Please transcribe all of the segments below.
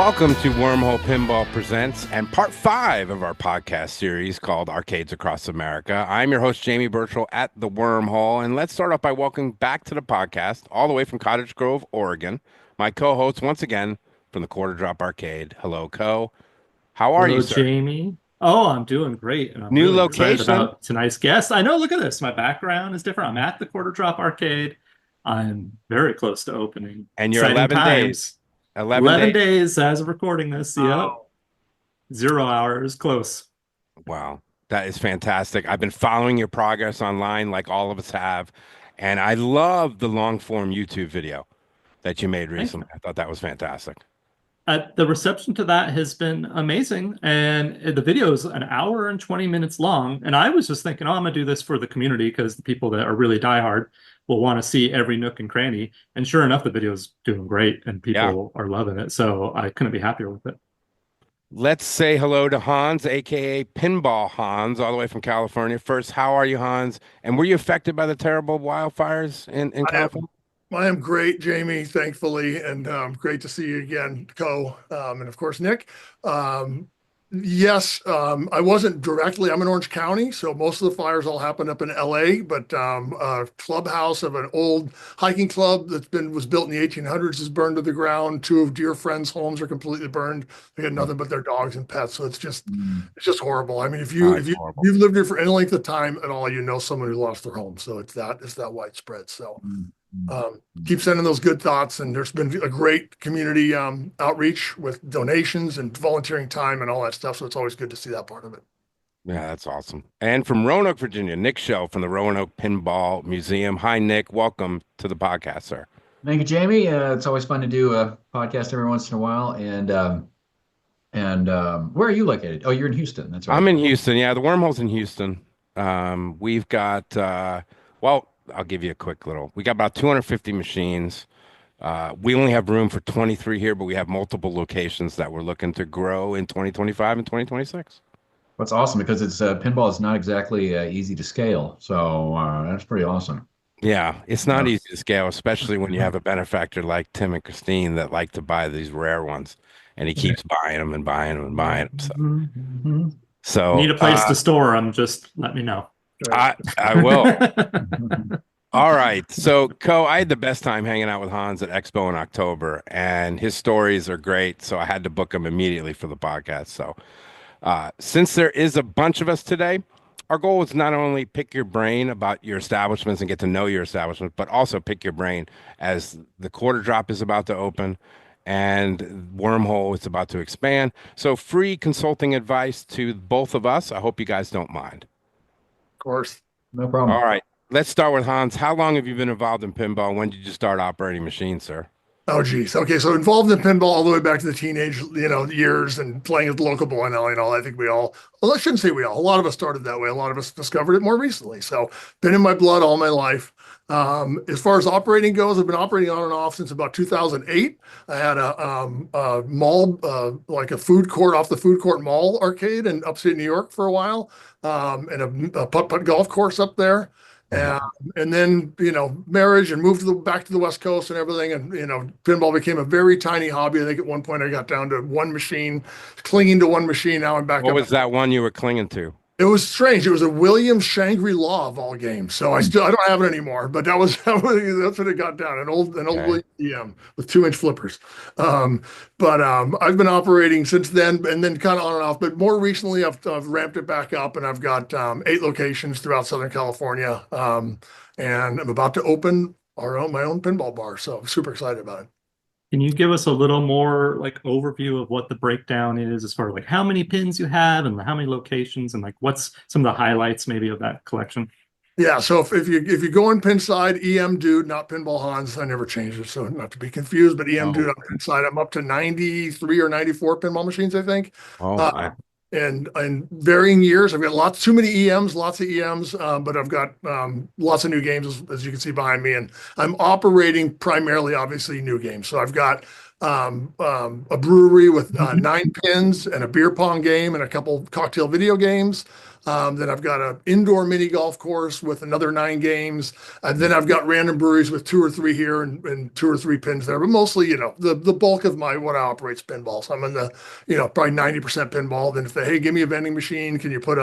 Welcome to Wormhole Pinball Presents and part 5 of our podcast series called Arcades Across America. I'm your host, Jamie Burchell at the Wormhole, and let's start off by welcoming back to the podcast, all the way from Cottage Grove, Oregon, my co-host once again from the Quarter Drop Arcade. Hello, Coe. How are you, sir? Hello, Jamie. Oh, I'm doing great, and I'm New really excited location? about tonight's guest. I know, look at this. My background is different. I'm at the Quarter Drop Arcade. I'm very close to opening. And you're Exciting 11 times. days. 11 days as of recording this. Yep. Wow. 0 hours. Close. Wow. That is fantastic. I've been following your progress online like all of us have, and I love the long-form YouTube video that you made recently. I thought that was fantastic. The reception to that has been amazing, and the video is an hour and 20 minutes long. And I was just thinking, oh, I'm gonna do this for the community because the people that are really diehard will want to see every nook and cranny. And sure enough, the video is doing great, and people are loving it. So I couldn't be happier with it. Let's say hello to Hans, aka Pinball Hans, all the way from California. First, how are you, Hans? And were you affected by the terrible wildfires in California? I am great, Jamie, thankfully, and great to see you again, Coe, and of course, Nick. Yes, I wasn't directly, I'm in Orange County, so most of the fires all happened up in LA, but a clubhouse of an old hiking club was built in the 1800s is burned to the ground. Two of dear friends' homes are completely burned. They had nothing but their dogs and pets, so it's just horrible. I mean, if you've lived here for any length of time at all, you know someone who lost their home, so it's that widespread. So keep sending those good thoughts, and there's been a great community outreach with donations and volunteering time and all that stuff, so it's always good to see that part of it. Yeah, that's awesome. And from Roanoke, Virginia, Nick Schell from the Roanoke Pinball Museum. Hi, Nick. Welcome to the podcast, sir. Thank you, Jamie. It's always fun to do a podcast every once in a while. And where are you located? Oh, you're in Houston. That's right. I'm in Houston. Yeah, the Wormhole's in Houston. We've got I'll give you a quick we got about 250 machines. We only have room for 23 here, but we have multiple locations that we're looking to grow in 2025 and 2026. That's awesome because it's pinball is not exactly easy to scale. So that's pretty awesome. Yeah, it's not easy to scale, especially when you have a benefactor like Tim and Christine that like to buy these rare ones, and he keeps buying them and buying them and buying them. So need a place to store them, just let me know. I will. All right. So, Coe, I had the best time hanging out with Hans at Expo in October, and his stories are great. So I had to book him immediately for the podcast. So since there is a bunch of us today, our goal is not only pick your brain about your establishments and get to know your establishment, but also pick your brain as the Quarter Drop is about to open and Wormhole is about to expand. So free consulting advice to both of us. I hope you guys don't mind. Course. No problem. All right. Let's start with Hans. How long have you been involved in pinball? When did you start operating machines, sir? Oh, geez. Okay, so involved in pinball all the way back to the teenage, years and playing at the local bowling alley and all. I think well, I shouldn't say we all. A lot of us started that way. A lot of us discovered it more recently. So been in my blood all my life. As far as operating goes, I've been operating on and off since about 2008. I had a mall, like a food court off the food court mall arcade in upstate New York for a while, and a putt-putt golf course up there. And then, marriage and moved back to the West Coast and everything. And, pinball became a very tiny hobby. I think at one point I got down to one machine, clinging to one machine. Now I'm back up. What was that one you were clinging to? It was strange. It was a William Shangri-La of all games. So I don't have it anymore, but that's what it got down. An old William DM with 2-inch flippers. But I've been operating since then, and then kind of on and off. But more recently, I've ramped it back up, and I've got 8 locations throughout Southern California. And I'm about to open my own pinball bar. So I'm super excited about it. Can you give us a little more overview of what the breakdown is as far as how many pins you have and how many locations and what's some of the highlights maybe of that collection? Yeah, so if you go on pin side, EM Dude, not Pinball Hans. I never changed it, so not to be confused, but EM Dude on pin side. I'm up to 93 or 94 pinball machines, I think. And varying years, I've got too many EMs, lots of EMs, but I've got lots of new games, as you can see behind me. And I'm operating primarily, obviously, new games. So I've got a brewery with 9 pins and a beer pong game and a couple cocktail video games. Then I've got an indoor mini golf course with another 9 games. And then I've got random breweries with 2 or 3 here and 2 or 3 pins there. But mostly, the bulk of what I operate is pinball. So I'm in the, probably 90% pinball. Then if they, hey, give me a vending machine, can you put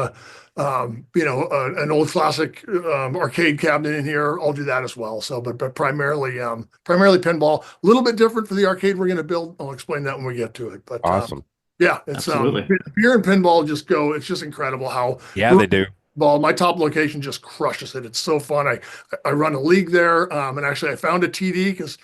an old classic arcade cabinet in here? I'll do that as well. So, but primarily pinball. A little bit different for the arcade we're going to build. I'll explain that when we get to it. But Awesome. yeah, it's Absolutely. beer and pinball just go. It's just incredible how Yeah, they do. my top location just crushes it. It's so fun. I run a league there, and actually I found a TD because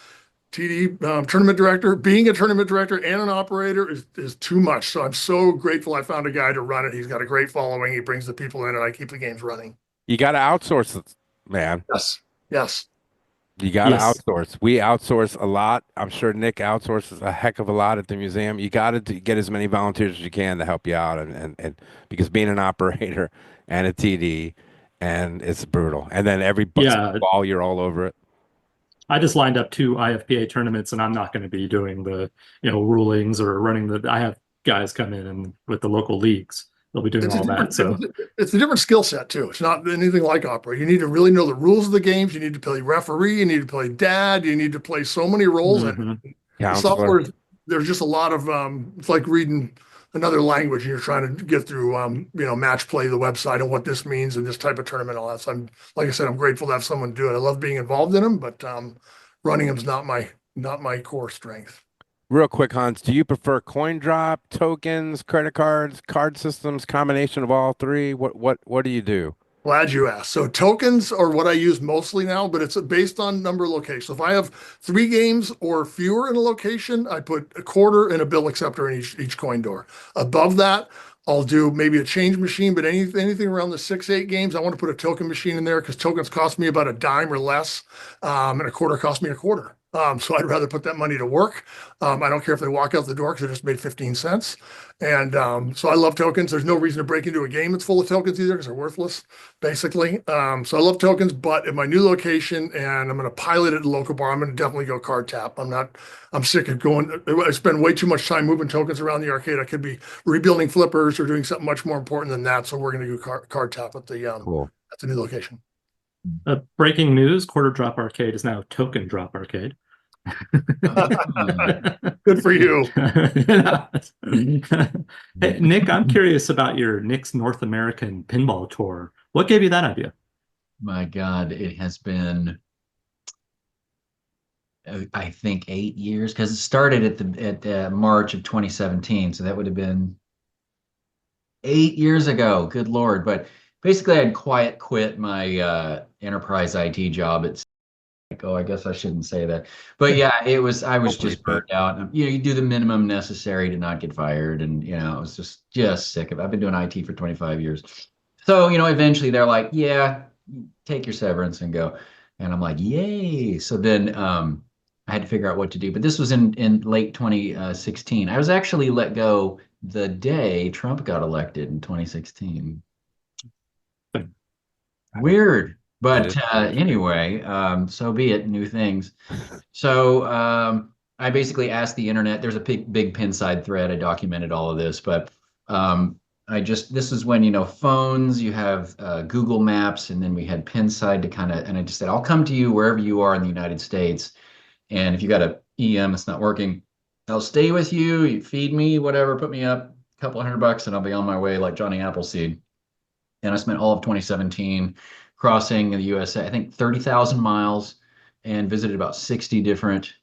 TD tournament director. Being a tournament director and an operator is too much. So I'm so grateful I found a guy to run it. He's got a great following. He brings the people in, and I keep the games running. You got to outsource it, man. Yes. You got to Yes. outsource. We outsource a lot. I'm sure Nick outsources a heck of a lot at the museum. You got to get as many volunteers as you can to help you out, and because being an operator and a TD, and it's brutal. And then every Yeah. ball, you're all over it. I just lined up 2 IFPA tournaments, and I'm not going to be doing the, rulings or running the. I have guys come in and with the local leagues, they'll be doing all that. So it's a different skill set too. It's not anything like opera. You need to really know the rules of the games. You need to play referee. You need to play dad. You need to play so many roles. And software, there's just a lot of it's like reading another language, and you're trying to get through match play, the website, and what this means and this type of tournament, all that. So like I said, I'm grateful to have someone do it. I love being involved in them, but running them's not my core strength. Real quick, Hans, do you prefer coin drop, tokens, credit cards, card systems, combination of all three? What do you do? Glad you asked. So tokens are what I use mostly now, but it's based on number of locations. So if I have 3 games or fewer in a location, I put a quarter and a bill acceptor in each coin door. Above that, I'll do maybe a change machine, but anything around the 6, 8 games, I want to put a token machine in there because tokens cost me about a dime or less, and a quarter cost me a quarter. So I'd rather put that money to work. I don't care if they walk out the door because I just made 15 cents. And so I love tokens. There's no reason to break into a game that's full of tokens either because they're worthless, basically. So I love tokens, but at my new location, and I'm going to pilot it at a local bar, I'm going to definitely go card tap. I'm sick of going. I spend way too much time moving tokens around the arcade. I could be rebuilding flippers or doing something much more important than that. So we're going to go card tap at the Cool. at the new location. breaking news: Quarter Drop Arcade is now Token Drop Arcade. Good for you. Hey, Nick, I'm curious about your Nick's North American Pinball Tour. What gave you that idea? My God, it has been, I think, 8 years because it started at March of 2017, so that would have been 8 years ago. Good Lord! But basically, I'd quit my enterprise IT job at. Oh, I guess I shouldn't say that. But yeah, I was just burnt out. You do the minimum necessary to not get fired. And, I was just sick of it. I've been doing IT for 25 years. So, eventually they're like, yeah, take your severance and go. And I'm like, yay. So then I had to figure out what to do. But this was in late 2016. I was actually let go the day Trump got elected in 2016. Weird. But anyway, so be it, new things. So I basically asked the internet, there's a big Pinside thread. I documented all of this, but this is when, phones, you have Google Maps, and then we had Pinside and I just said, I'll come to you wherever you are in the United States. And if you got a EM that's not working, I'll stay with you, you feed me, whatever, put me up a couple $100 and I'll be on my way like Johnny Appleseed. And I spent all of 2017 crossing the USA, I think 30,000 miles, and visited about 60 different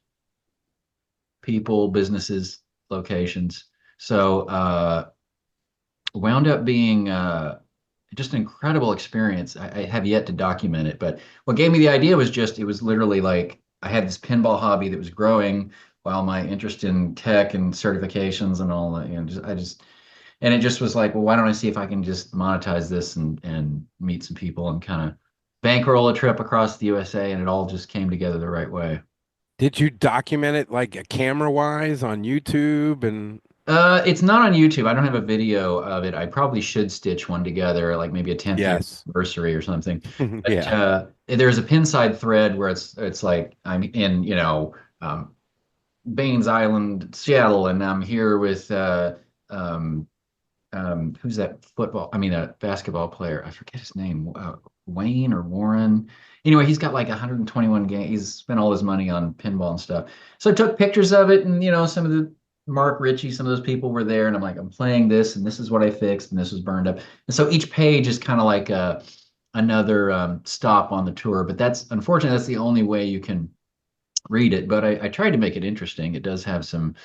people, businesses, locations. So wound up being just an incredible experience. I have yet to document it, but what gave me the idea was it was literally like I had this pinball hobby that was growing while my interest in tech and certifications and all that, and it just was like, well, why don't I see if I can just monetize this and meet some people and kind of bankroll a trip across the USA, and it all just came together the right way. Did you document it like camera-wise on YouTube and? It's not on YouTube. I don't have a video of it. I probably should stitch one together, like maybe a 10th anniversary or something. But, Yeah. There's a Pinside thread where it's like I'm in, Baines Island, Seattle, and I'm here with who's that a basketball player? I forget his name. Wayne or Warren. Anyway, he's got like 121 games. He's spent all his money on pinball and stuff. So I took pictures of it, and some of the Mark Ritchie, some of those people were there, and I'm like, I'm playing this, and this is what I fixed, and this was burned up. And so each page is kind of like another stop on the tour. But unfortunately that's the only way you can read it. But I tried to make it interesting. It does have some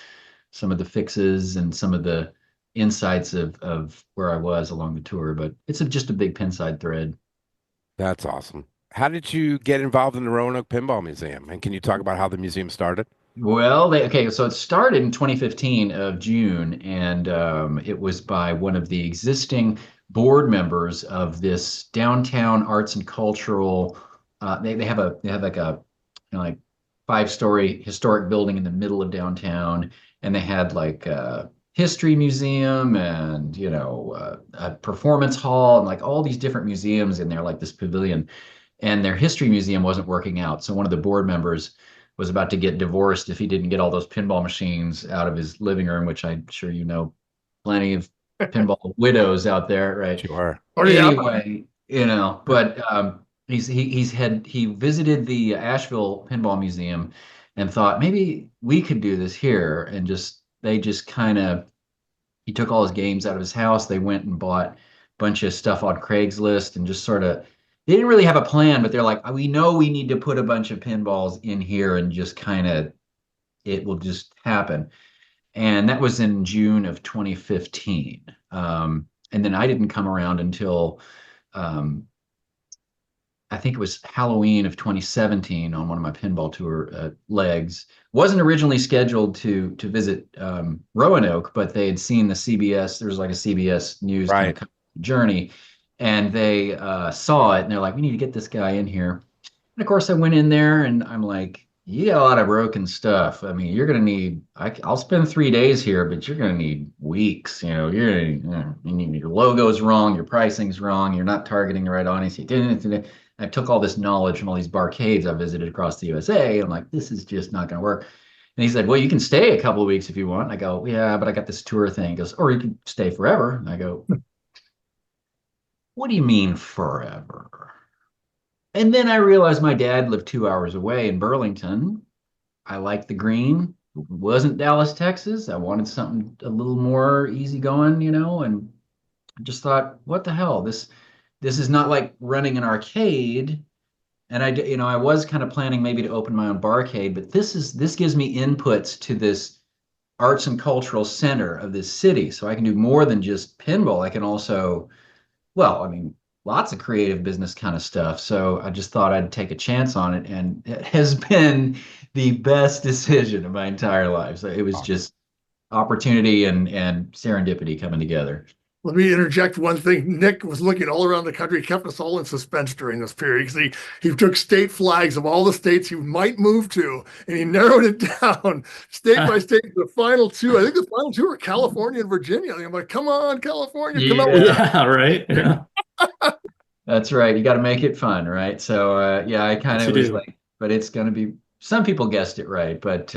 of the fixes and some of the insights of where I was along the tour. But it's just a big pinside thread. That's awesome. How did you get involved in the Roanoke Pinball Museum? And can you talk about how the museum started? Well, so it started in 2015 of June, and it was by one of the existing board members of this downtown arts and cultural. They have like a like 5-story historic building in the middle of downtown, and they had like a history museum and a performance hall and like all these different museums in there, like this pavilion. And their history museum wasn't working out, so one of the board members was about to get divorced if he didn't get all those pinball machines out of his living room, which I'm sure plenty of pinball widows out there, right? Sure. Anyway, but he visited the Asheville Pinball Museum and thought maybe we could do this here, and he took all his games out of his house. They went and bought a bunch of stuff on Craigslist and just sort of. They didn't really have a plan, but they're like, we know we need to put a bunch of pinballs in here and just it will just happen. And that was in June of 2015. And then I didn't come around until I think it was Halloween of 2017 on one of my pinball tour legs. Wasn't originally scheduled to visit Roanoke, but they had seen the CBS. There was like a CBS News Right. journey. And they saw it, and they're like, we need to get this guy in here. And of course, I went in there, and I'm like, you got a lot of broken stuff. I mean, you're going to need, I'll spend 3 days here, but you're going to need weeks. Your logo's wrong, your pricing's wrong, you're not targeting the right audience. I took all this knowledge from all these barcades I visited across the USA. I'm like, this is just not going to work. And he said, well, you can stay a couple of weeks if you want. And I go, yeah, but I got this tour thing. He goes, or you can stay forever. And I go, what do you mean forever? And then I realized my dad lived 2 hours away in Burlington. I liked the green. It wasn't Dallas, Texas. I wanted something a little more easygoing, and I just thought, what the hell? This is not like running an arcade. And I was kind of planning maybe to open my own barcade, but this gives me inputs to this arts and cultural center of this city. So I can do more than just pinball. I can also lots of creative business kind of stuff. So I just thought I'd take a chance on it, and it has been the best decision of my entire life. So it was just opportunity and serendipity coming together. Let me interject one thing. Nick was looking all around the country, kept us all in suspense during this period because he took state flags of all the states he might move to, and he narrowed it down state by state to the final two. I think the final two were California and Virginia. I'm like, come on, California, come on. Yeah, right. Yeah. That's right. You got to make it fun, right? So I kind of was like, but it's going to be. Some people guessed it right, but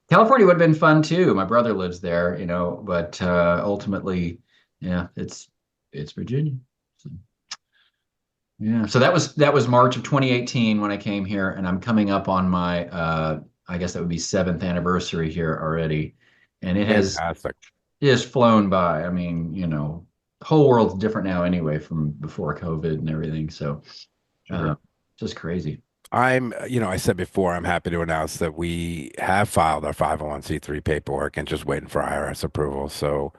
California would have been fun too. My brother lives there, but ultimately. Yeah, it's Virginia. So, yeah. So that was March of 2018 when I came here, and I'm coming up on my I guess that would be 7th anniversary here already. And it has flown by. I mean, the whole world's different now anyway from before COVID and everything. So just crazy. I said before, I'm happy to announce that we have filed our 501c3 paperwork and just waiting for IRS approval. So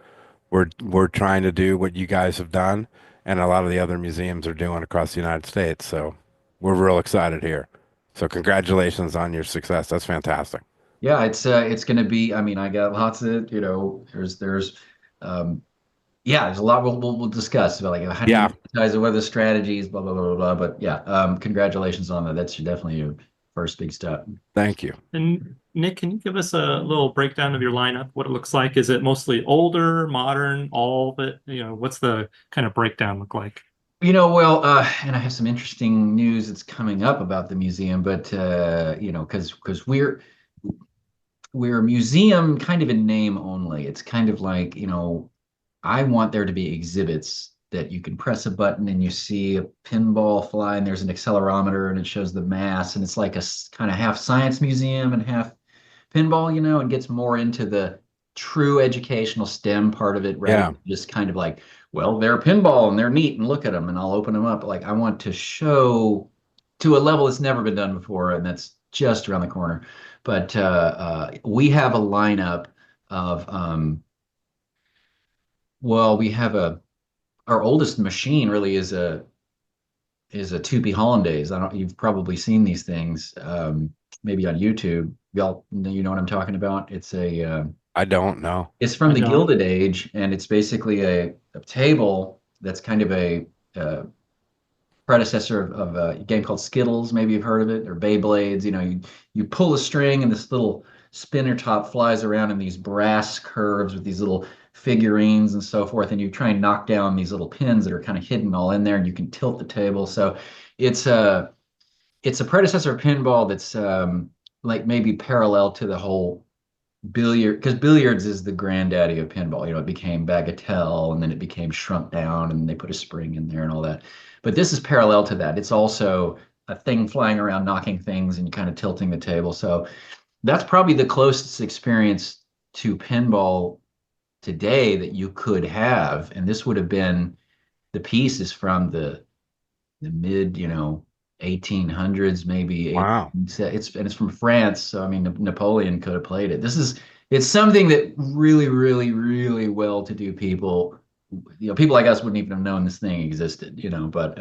we're trying to do what you guys have done, and a lot of the other museums are doing across the United States. So we're real excited here. So congratulations on your success. That's fantastic. Yeah, it's going to be. I mean, I got lots of there's a lot we'll discuss about like how do you advertise, what are the strategies, blah blah blah blah blah. But yeah, congratulations on that. That's definitely your first big step. Thank you. And Nick, can you give us a little breakdown of your lineup? What it looks like? Is it mostly older, modern, all of it? What's the kind of breakdown look like? And I have some interesting news that's coming up about the museum, but because we're a museum kind of in name only. It's kind of like, I want there to be exhibits that you can press a button and you see a pinball fly and there's an accelerometer and it shows the mass and it's like a kind of half science museum and half pinball, and gets more into the true educational STEM part of it rather Yeah. than just kind of like, well, they're pinball and they're neat and look at them and I'll open them up. Like I want to show to a level that's never been done before, and that's just around the corner. But we have a lineup of well, we have our oldest machine really is a Tupi Hollandaise. I don't You've probably seen these things maybe on YouTube. Y'all, you know what I'm talking about? I don't know. It's from I the don't. Gilded Age, and it's basically a table that's kind of a predecessor of a game called Skittles. Maybe you've heard of it, or Beyblades. You pull a string, and this little spinner top flies around in these brass curves with these little figurines and so forth, and you try and knock down these little pins that are kind of hidden all in there, and you can tilt the table. So it's a predecessor of pinball that's like maybe parallel to the whole because billiards is the granddaddy of pinball. It became bagatelle and then it became shrunk down and they put a spring in there and all that. But this is parallel to that. It's also a thing flying around, knocking things and kind of tilting the table. So that's probably the closest experience to pinball today that you could have. And this would have been the piece is from the mid, 1800s, maybe. Wow. It's from France, so I mean Napoleon could have played it. It's something that really, really, really well-to-do people, people like us wouldn't even have known this thing existed, but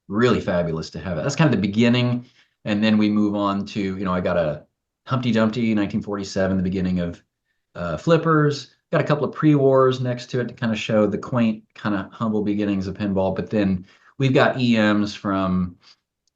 really fabulous to have it. That's kind of the beginning, and then we move on to, I got a Humpty Dumpty 1947, the beginning of flippers. Got a couple of pre-wars next to it to kind of show the quaint, kind of humble beginnings of pinball, but then we've got EMs from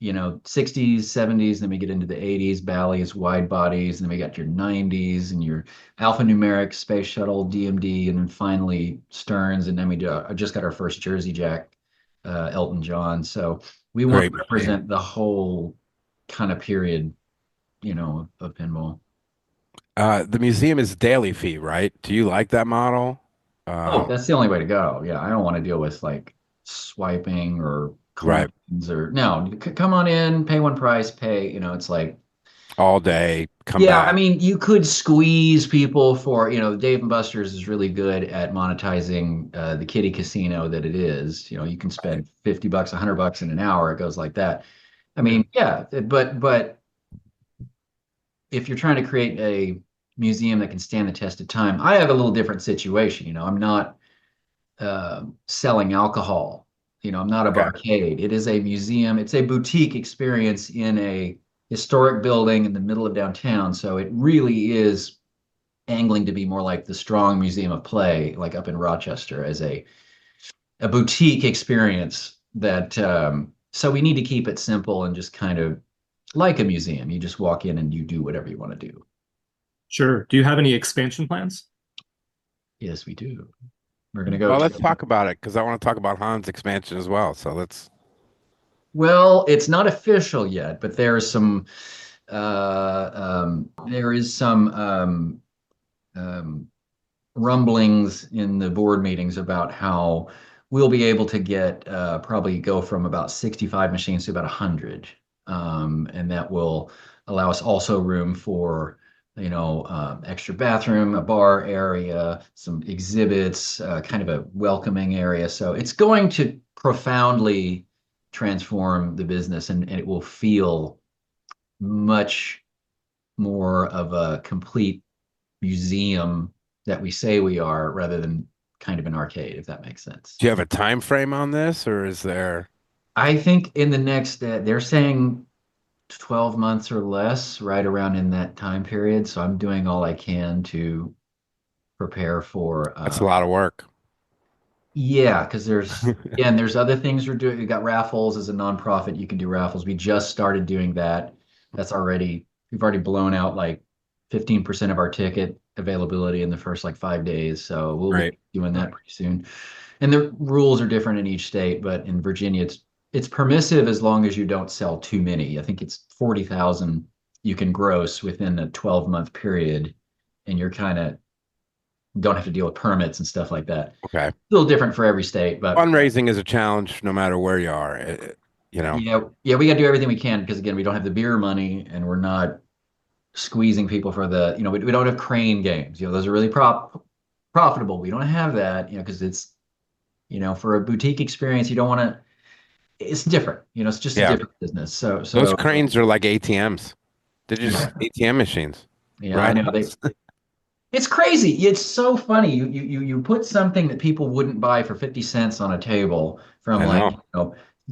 60s, 70s, then we get into the 80s, Bally's, wide bodies, and then we got your 90s and your alphanumeric, space shuttle, DMD, and then finally Stearns, and then we just got our first Jersey Jack, Elton John. So we want Great to represent the whole kind of period, of pinball. The museum is daily fee, right? Do you like that model? Oh, that's the only way to go. Yeah, I don't want to deal with like swiping or Right. coins or no. Come on in, pay one price, pay. It's like All day, come yeah. back. I mean, you could squeeze people for Dave and Buster's is really good at monetizing the kiddie casino that it is. You can spend $50, $100 in an hour. It goes like that. I mean, yeah, but if you're trying to create a museum that can stand the test of time, I have a little different situation. I'm not selling alcohol. I'm not a Okay. barcade. It is a museum. It's a boutique experience in a historic building in the middle of downtown. So it really is angling to be more like the Strong Museum of Play, like up in Rochester, as a boutique experience that so we need to keep it simple and just kind of like a museum. You just walk in and you do whatever you want to do. Sure. Do you have any expansion plans? Yes, we do. We're going to go. Well, let's talk about it because I want to talk about Han's expansion as well. So let's. Well, it's not official yet, but there is some rumblings in the board meetings about how we'll be able to get probably go from about 65 machines to about 100, and that will allow us also room for extra bathroom, a bar area, some exhibits, kind of a welcoming area. So it's going to profoundly transform the business, and it will feel much more of a complete museum that we say we are rather than kind of an arcade, if that makes sense. Do you have a time frame on this, or is there? I think in the next, they're saying 12 months or less, right around in that time period. So I'm doing all I can to prepare for. That's a lot of work. Yeah, because there's other things we're doing. We got raffles as a nonprofit. You can do raffles. We just started doing that. We've already blown out like 15% of our ticket availability in the first like 5 days. So we'll Right. be doing that pretty soon. And the rules are different in each state, but in Virginia, it's permissive as long as you don't sell too many. I think it's 40,000 you can gross within a 12-month period, and you're kind of don't have to deal with permits and stuff like that. Okay. A little different for every state, but Fundraising is a challenge no matter where you are. You know. yeah, we got to do everything we can because again, we don't have the beer money and we're not squeezing people for the, we don't have crane games. Those are really profitable. We don't have that, because it's, for a boutique experience, you don't want to, it's different, it's just a different business. So those cranes are like ATMs. They're just ATM machines. Yeah, right? I know it's crazy. It's so funny. You put something that people wouldn't buy for 50 cents on a table from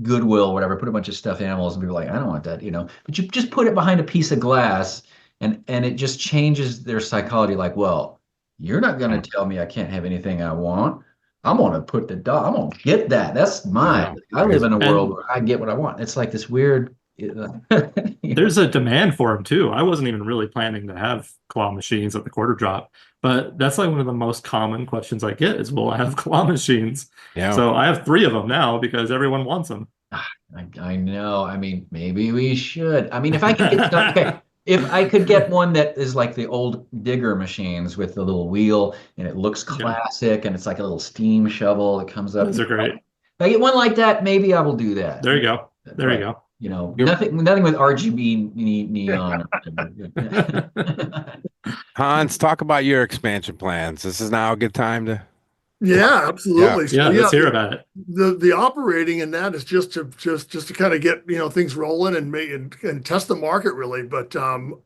Goodwill, whatever, put a bunch of stuffed animals and people are like, I don't want that, but you just put it behind a piece of glass and it just changes their psychology. Like, well, you're not going to tell me I can't have anything I want. I'm going to put I'm going to get that. That's mine. I live in a world where I get what I want. It's like this weird. There's a demand for them too. I wasn't even really planning to have claw machines at the quarter drop, but that's like one of the most common questions I get is, will I have claw machines? Yeah. So I have 3 of them now because everyone wants them. I know. I mean, maybe we should. I mean, if I could get if I could get one that is like the old digger machines with the little wheel and it looks classic and it's like a little steam shovel that comes up. Those are great. If I get one like that, maybe I will do that. There you go. There you go. Nothing with RGB neon. Hans, talk about your expansion plans. This is now a good time to. Yeah, absolutely. Yeah, let's hear about it. The operating in that is just to kind of get things rolling and test the market really. But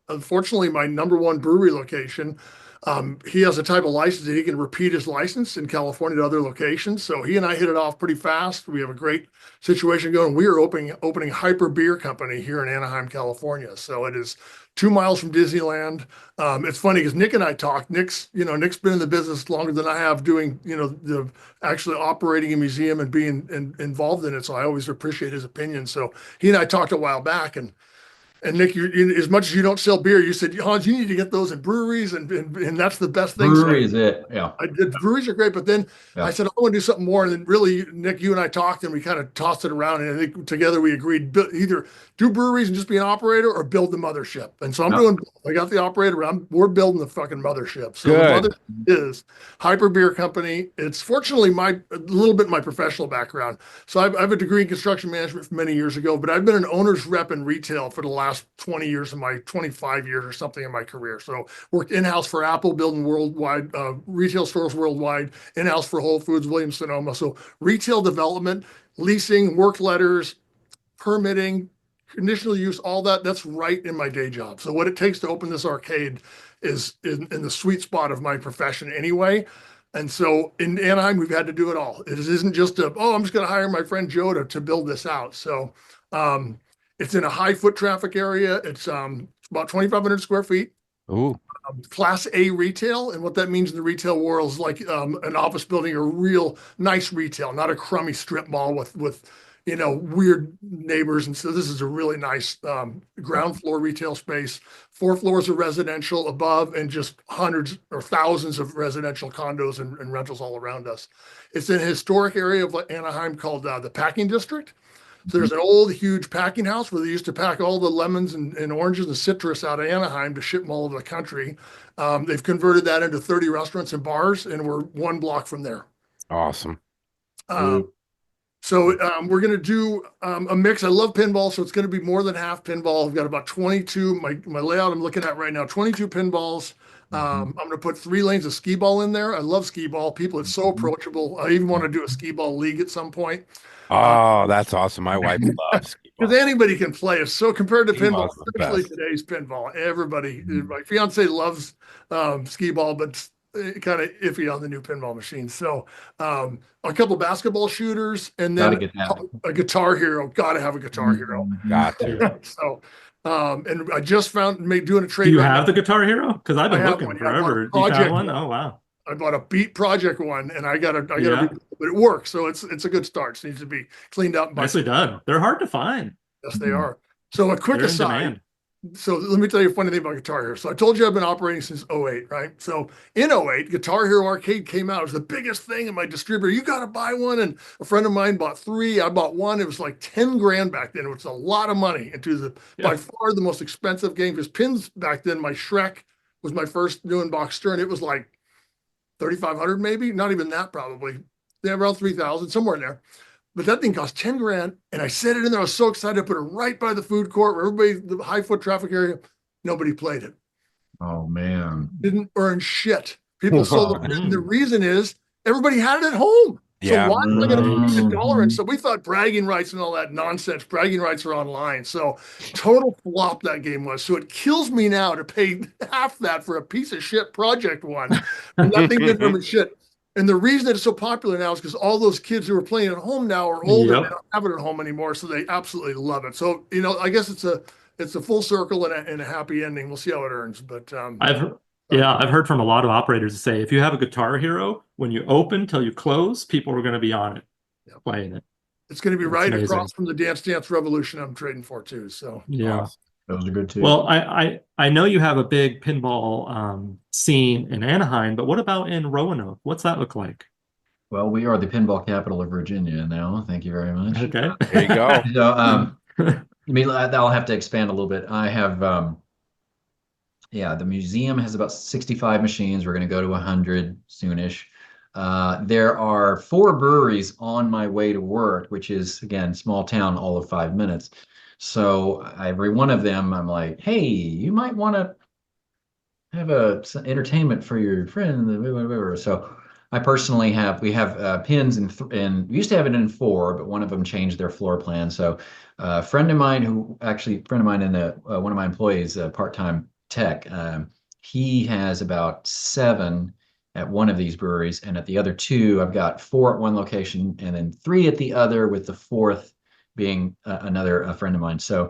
unfortunately, my number one brewery location, he has a type of license that he can repeat his license in California to other locations. So he and I hit it off pretty fast. We have a great situation going. We are opening Hyper Beer Company here in Anaheim, California. So it is 2 miles from Disneyland. It's funny because Nick and I talked. Nick's been in the business longer than I have, doing the actually operating a museum and being involved in it. So I always appreciate his opinion. So he and I talked a while back, and Nick, as much as you don't sell beer, you said, Hans, you need to get those in breweries, and that's the best thing. Brewery is it? Yeah. Breweries are great, but then I said, I want to do something more. And then really, Nick, you and I talked, and we kind of tossed it around, and I think together we agreed either do breweries and just be an operator or build the mothership. And so I'm doing both. I got the operator, we're building the fucking mothership. So the mothership is Hyper Beer Company. It's fortunately a little bit my professional background. So I have a degree in construction management from many years ago, but I've been an owner's rep in retail for the last 20 years of my 25 years or something in my career. So worked in-house for Apple, building worldwide retail stores worldwide, in-house for Whole Foods, Williams Sonoma. So retail development, leasing, work letters, permitting, conditional use, all that's right in my day job. So what it takes to open this arcade is in the sweet spot of my profession anyway. And so in Anaheim, we've had to do it all. It isn't just I'm just going to hire my friend Joe to build this out. So it's in a high foot traffic area. It's about 2,500 square feet. Ooh. Class A retail. And what that means in the retail world is like an office building, or real nice retail, not a crummy strip mall with weird neighbors. And so this is a really nice ground floor retail space, 4 floors of residential above, and just hundreds or thousands of residential condos and rentals all around us. It's in a historic area of Anaheim called the Packing District. So there's an old, huge packing house where they used to pack all the lemons and oranges and citrus out of Anaheim to ship them all over the country. They've converted that into 30 restaurants and bars, and we're 1 block from there. Awesome. So we're going to do a mix. I love pinball, so it's going to be more than half pinball. I've got about 22, my layout I'm looking at right now, 22 pinballs. I'm going to put 3 lanes of skee ball in there. I love skee ball. It's so approachable. I even want to do a skee ball league at some point. Oh, that's awesome. My wife loves skee ball. Because anybody can play it. So compared to pinball, Skee-ball's the especially best. today's pinball, everybody, my fiance loves skee ball, but kind of iffy on the new pinball machines. So a couple basketball shooters, and then a Guitar Hero. Got to have a Guitar Hero. Got to. So and I just found doing a trade. Do you have the Guitar Hero? Because I've been looking one. forever. I You have found one? Oh wow. I bought a Beat Project one, and I got but it works. So it's a good start. It needs to be cleaned up. Nicely done. They're hard to find. Yes, they are. So a quick They're in aside. demand. So let me tell you a funny thing about Guitar Hero. So I told you I've been operating since 08, right? So in 08, Guitar Hero Arcade came out. It was the biggest thing in my distributor. You got to buy one. And a friend of mine bought 3. I bought 1. It was like 10 grand back then. It was a lot of money. Into by far the most expensive game, because pins back then, my Shrek was my first new in box Stern. It was like 3,500 maybe, not even that probably. Yeah, around 3,000, somewhere in there. But that thing cost 10 grand. And I set it in there. I was so excited. I put it right by the food court where everybody, the high foot traffic area. Nobody played it. Oh man. Didn't earn shit. People sold it. And the Mm. reason is everybody had it at home. So Yeah. why am I going to pay the dollar? And Mhm. so we thought bragging rights and all that nonsense. Bragging rights are online. So total flop that game was. So it kills me now to pay half that for a piece of shit project one. And that thing didn't earn me shit. And the reason that it's so popular now is because all those kids who are playing at home now are older. Yep. They don't have it at home anymore. So they absolutely love it. So, you know, I guess it's a full circle and a happy ending. We'll see how it earns. But I've heard from a lot of operators say if you have a Guitar Hero, when you open till you close, people are going to be on it, playing it. it's going to be That's right amazing. across from the Dance Dance Revolution I'm trading for too. So Yeah. Awesome. Those are good too. Well, I know you have a big pinball scene in Anaheim, but what about in Roanoke? What's that look like? Well, we are the pinball capital of Virginia now. Thank you very much. Okay. There you go. So, I mean, I'll have to expand a little bit. I have, yeah, the museum has about 65 machines. We're going to go to 100 soonish. There are 4 breweries on my way to work, which is, again, small town, all of 5 minutes. So every one of them, I'm like, hey, you might want to have some entertainment for your friend. So I personally we have pins and we used to have it in 4, but one of them changed their floor plan. So a friend of mine in one of my employees, part-time tech, he has about 7 at one of these breweries, and at the other 2, I've got 4 at one location and then 3 at the other, with the 4th being a friend of mine. So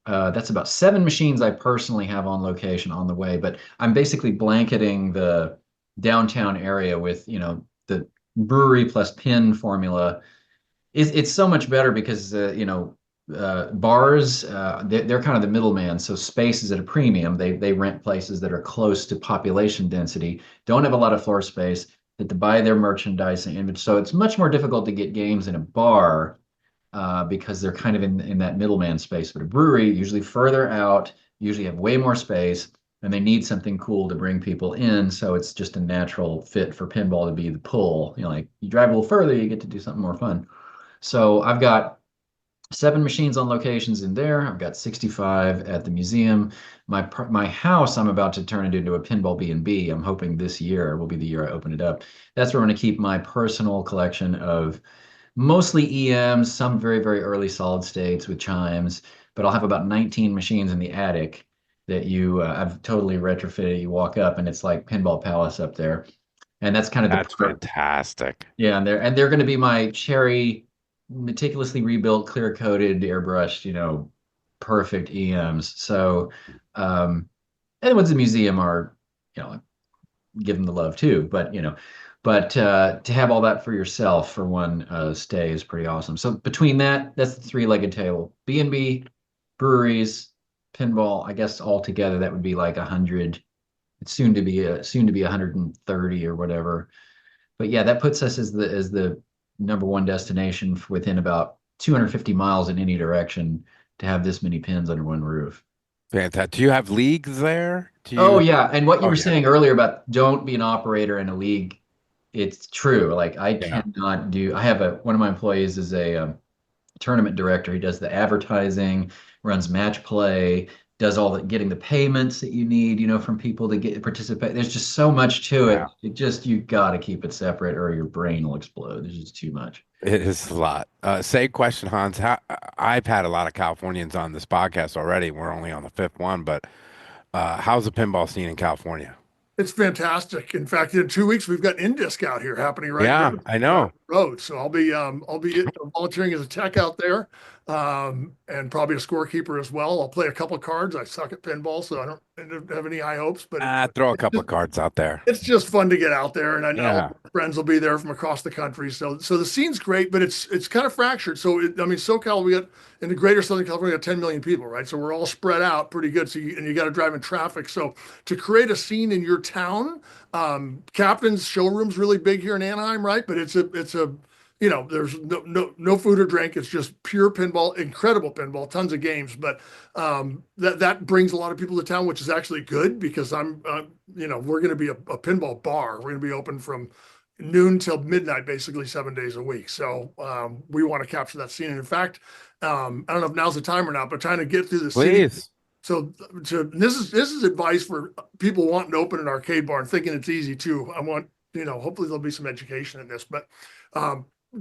that's about 7 machines I personally have on location on the way, but I'm basically blanketing the downtown area with, the brewery plus pin formula. It's so much better because, bars, they're kind of the middleman. So space is at a premium. They rent places that are close to population density, don't have a lot of floor space, that to buy their merchandise and image. So it's much more difficult to get games in a bar because they're kind of in that middleman space. But a brewery, usually further out, usually have way more space, and they need something cool to bring people in. So it's just a natural fit for pinball to be the pull. Like you drive a little further, you get to do something more fun. So I've got 7 machines on locations in there. I've got 65 at the museum. My house, I'm about to turn it into a pinball B&B. I'm hoping this year will be the year I open it up. That's where I'm going to keep my personal collection of mostly EMs, some very, very early solid states with chimes, but I'll have about 19 machines in the attic that I've totally retrofitted. You walk up and it's like Pinball Palace up there. And that's kind of That's fantastic. yeah, and they're going to be my cherry, meticulously rebuilt, clear coated, airbrushed, perfect EMs. So, and the ones in the museum are, give them the love too. But to have all that for yourself for one stay is pretty awesome. So between that's the 3-legged table: B&B, breweries, pinball. I guess all together that would be like 100. It's soon to be 130 or whatever. But yeah, that puts us as the number one destination within about 250 miles in any direction to have this many pins under one roof. Fantastic. Do you have leagues there? Oh yeah, and what you were Okay. saying earlier about don't be an operator in a league, it's true. Like I Yeah. cannot do. I have one of my employees is a tournament director. He does the advertising, runs match play, does all the getting the payments that you need, from people to participate. There's just so much to it. Yeah. You got to keep it separate or your brain will explode. There's just too much. It is a lot. Same question, Hans. I've had a lot of Californians on this podcast already. We're only on the 5th one, but how's the pinball scene in California? it's fantastic. In fact, in 2 weeks, we've got Indisc out here happening right Yeah, here I know. road. So I'll be volunteering as a tech out there, and probably a scorekeeper as well. I'll play a couple of cards. I suck at pinball, so I don't have any high hopes. But Throw a couple of cards out there. it's just fun to get out there, and I know Yeah. friends will be there from across the country. So the scene's great, but it's kind of fractured. So SoCal, we got in the greater Southern California, we got 10 million people, right? So we're all spread out pretty good. So you got to drive in traffic. So to create a scene in your town, Captain's showroom's really big here in Anaheim, right? But it's a there's no food or drink. It's just pure pinball, incredible pinball, tons of games. But that brings a lot of people to town, which is actually good because we're going to be a pinball bar. We're going to be open from noon till midnight, basically 7 days a week. So we want to capture that scene. And in fact, I don't know if now's the time or not, but trying to get through the city. Please. So this is advice for people wanting to open an arcade bar and thinking it's easy too. I want, hopefully there'll be some education in this, but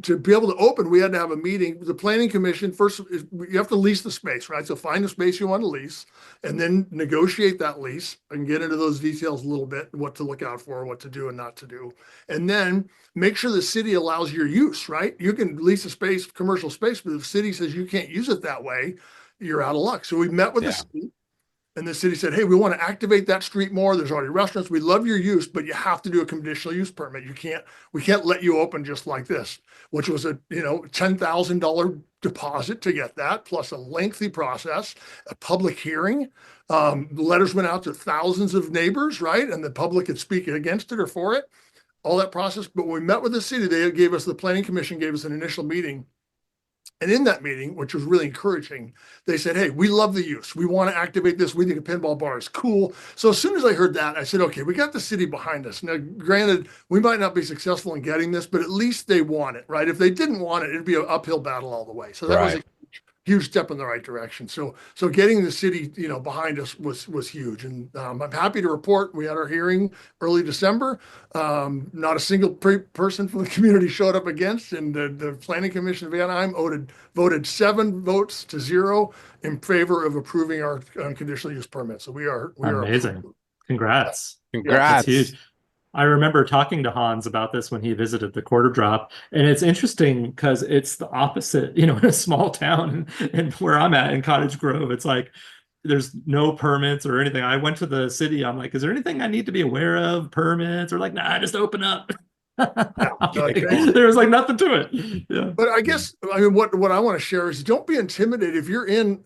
to be able to open, we had to have a meeting. The planning commission, first, you have to lease the space, right? So find the space you want to lease and then negotiate that lease and get into those details a little bit, what to look out for, what to do and not to do. And then make sure the city allows your use, right? You can lease a space, commercial space, but if the city says you can't use it that way, you're out of luck. So we met with the city. And the city said, hey, we want to activate that street more. There's already restaurants. We love your use, but you have to do a conditional use permit. We can't let you open just like this, which was a, $10,000 deposit to get that, plus a lengthy process, a public hearing. Letters went out to thousands of neighbors, right? And the public could speak against it or for it, all that process. But when we met with the city, the planning commission gave us an initial meeting. And in that meeting, which was really encouraging, they said, hey, we love the use. We want to activate this. We think a pinball bar is cool. So as soon as I heard that, I said, okay, we got the city behind us. Now, granted, we might not be successful in getting this, but at least they want it, right? If they didn't want it, it'd be an uphill battle all the way. So that was a huge step in the right direction. So getting the city, behind us was huge. And I'm happy to report we had our hearing early December. Not a single person from the community showed up against, and the Planning Commission of Anaheim voted 7 votes to 0 in favor of approving our conditional use permit. So we are amazing. Approved. Congrats. That's huge. I remember talking to Hans about this when he visited the Quarter Drop, and it's interesting because it's the opposite, in a small town and where I'm at in Cottage Grove, it's like there's no permits or anything. I went to the city. I'm like, is there anything I need to be aware of? Permits? Or like, nah, just open up. There was like nothing to it. Yeah. But I guess, what I want to share is don't be intimidated if you're in,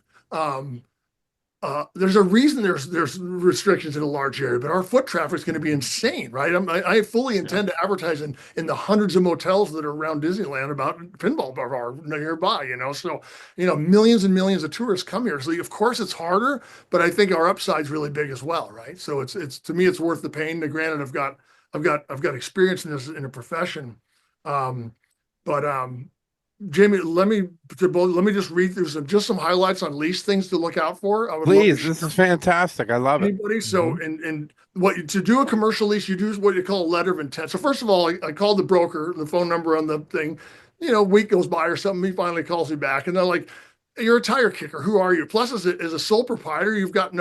there's a reason there's restrictions in a large area, but our foot traffic is going to be insane, right? I fully intend to advertise in the hundreds of motels that are around Disneyland about pinball bar nearby, So, millions and millions of tourists come here. So of course it's harder, but I think our upside's really big as well, right? So it's to me it's worth the pain. Now, granted, I've got experience in this in a profession, Jamie, let me just read through some highlights on lease things to look out for. Please, this is fantastic. I love it. So, and to do a commercial lease, you do what you call a letter of intent. So first of all, I called the broker, the phone number on the thing, a week goes by or something. He finally calls me back and they're like, you're a tire kicker. Who are you? Plus, as a sole proprietor, you've got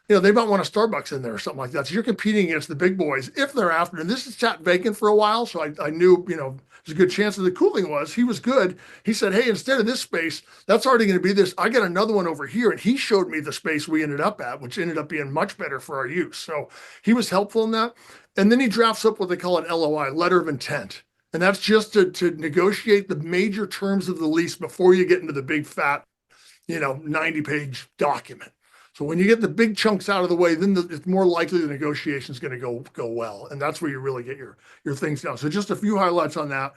they might want a Starbucks in there or something like that. So you're competing against the big boys if they're after. And this is sat vacant for a while. So I knew, there's a good chance. Of the cool thing was he was good. He said, hey, instead of this space, that's already going to be this. I got another one over here. And he showed me the space we ended up at, which ended up being much better for our use. So he was helpful in that. And then he drafts up what they call an LOI, letter of intent. And that's just to negotiate the major terms of the lease before you get into the big fat, 90-page document. So when you get the big chunks out of the way, then it's more likely the negotiation is going to go well. And that's where you really get your things down. So just a few highlights on that.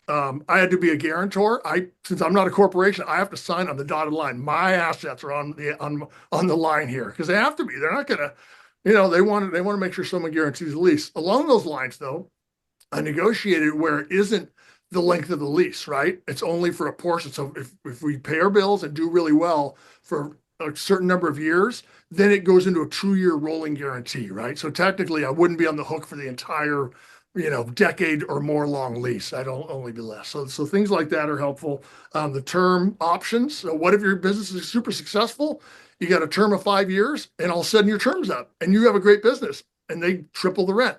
I had to be a guarantor. Since I'm not a corporation, I have to sign on the dotted line. My assets are on the line here because they have to be. They're not going to, they want to make sure someone guarantees the lease. Along those lines, though, I negotiated where it isn't the length of the lease, right? It's only for a portion. So if we pay our bills and do really well for a certain number of years, then it goes into a 2-year rolling guarantee, right? So technically I wouldn't be on the hook for the entire, decade or more long lease. I'd only be less. So things like that are helpful. The term options. So what if your business is super successful? You got a term of 5 years and all of a sudden your term's up and you have a great business and they triple the rent.